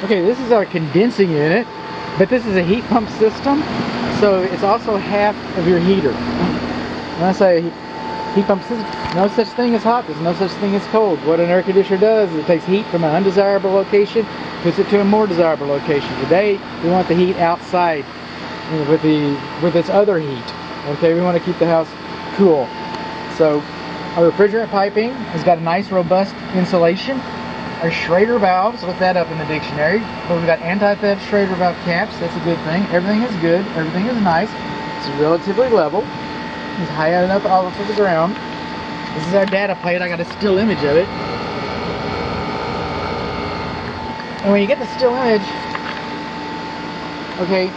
Okay, this is our condensing unit, but this is a heat pump system, so it's also half of your heater. When I say heat pump system, no such thing as hot, there's no such thing as cold. What an air conditioner does is it takes heat from an undesirable location, puts it to a more desirable location. Today, we want the heat outside with its other heat. Okay, we want to keep the house cool. So our refrigerant piping has got a nice robust insulation. Our Schrader valves, look that up in the dictionary. But we've got anti-theft Schrader valve caps, that's a good thing. Everything is good, everything is nice. It's relatively level. It's high enough off of the ground. This is our data plate, I got a still image of it. And when you get the still image, okay,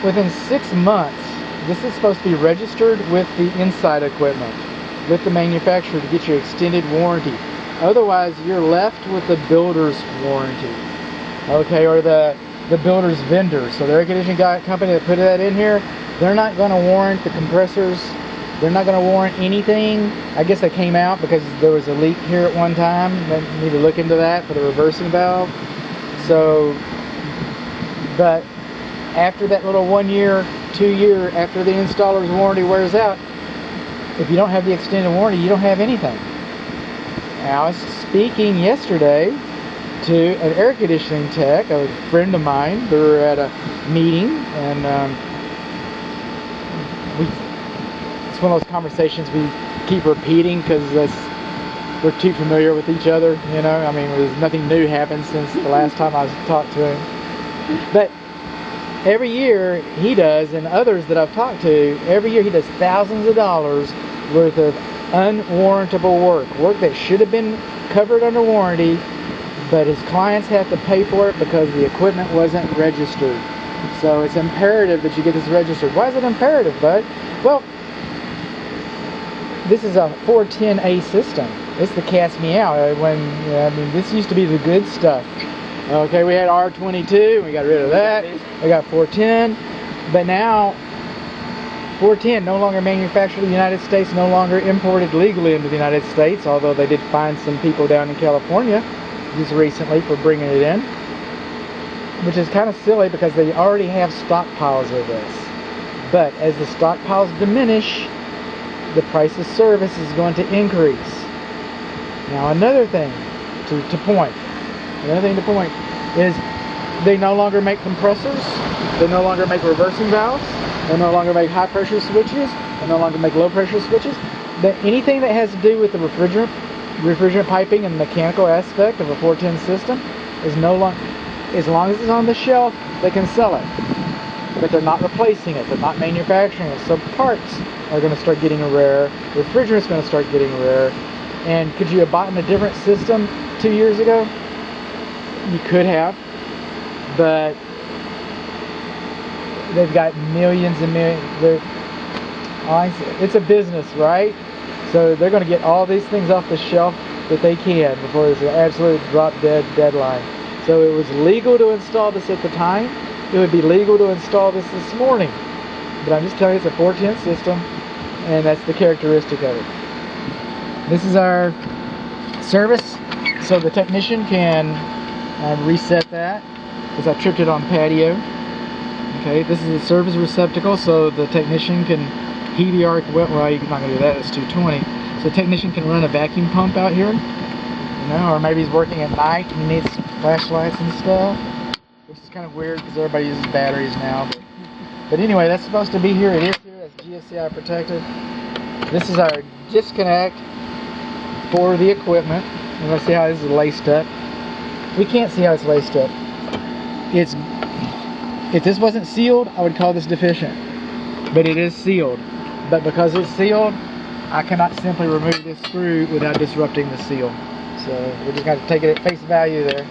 within 6 months, this is supposed to be registered with the inside equipment, with the manufacturer to get your extended warranty. Otherwise, you're left with the builder's warranty, okay, or the builder's vendor. So the air conditioning company that put that in here, they're not going to warrant the compressors. They're not going to warrant anything. I guess they came out because there was a leak here at one time. They need to look into that for the reversing valve. So, but after that little 1 year, 2 year, after the installer's warranty wears out, if you don't have the extended warranty, you don't have anything. I was speaking yesterday to an air conditioning tech, a friend of mine. We were at a meeting, and it's one of those conversations we keep repeating because we're too familiar with each other, you know. I mean, there's nothing new happened since the last time I talked to him. But every year he does, and others that I've talked to, every year he does thousands of dollars worth of unwarrantable work that should have been covered under warranty, but his clients have to pay for it because the equipment wasn't registered. So it's imperative that you get this registered. Why is it imperative, bud? Well, this is a 410A system. It's the cast me out. I mean, this used to be the good stuff. Okay, we had R22, we got rid of that. We got 410, but now 410 no longer manufactured in the United States, no longer imported legally into the United States, although they did find some people down in California just recently for bringing it in, which is kind of silly because they already have stockpiles of this. But as the stockpiles diminish, the price of service is going to increase. Now another thing to point is they no longer make compressors, they no longer make reversing valves, they no longer make high pressure switches, they no longer make low pressure switches. Anything that has to do with the refrigerant piping and mechanical aspect of a 410 system is no longer, as long as it's on the shelf, they can sell it. But they're not replacing it, they're not manufacturing it. So parts are going to start getting rare, refrigerant's going to start getting rare. And could you have bought in a different system 2 years ago? You could have, but they've got millions and millions. It's a business, right? So they're going to get all these things off the shelf that they can before there's an absolute drop dead deadline. So it was legal to install this at the time. It would be legal to install this morning. But I'm just telling you, it's a 410 system, and that's the characteristic of it. This is our service, so the technician can reset that, because I tripped it on patio. Okay, this is a service receptacle, so the technician can heat the arc. Well, you're not going to do that, it's 220. So the technician can run a vacuum pump out here, you know, or maybe he's working at night and he needs flashlights and stuff, which is kind of weird because everybody uses batteries now. But anyway, that's supposed to be here. It is here. That's GFCI protected. This is our disconnect for the equipment. And let's see how this is laced up. We can't see how it's laced up. If this wasn't sealed, I would call this deficient. But it is sealed. But because it's sealed, I cannot simply remove this screw without disrupting the seal. So we're just going to take it at face value there.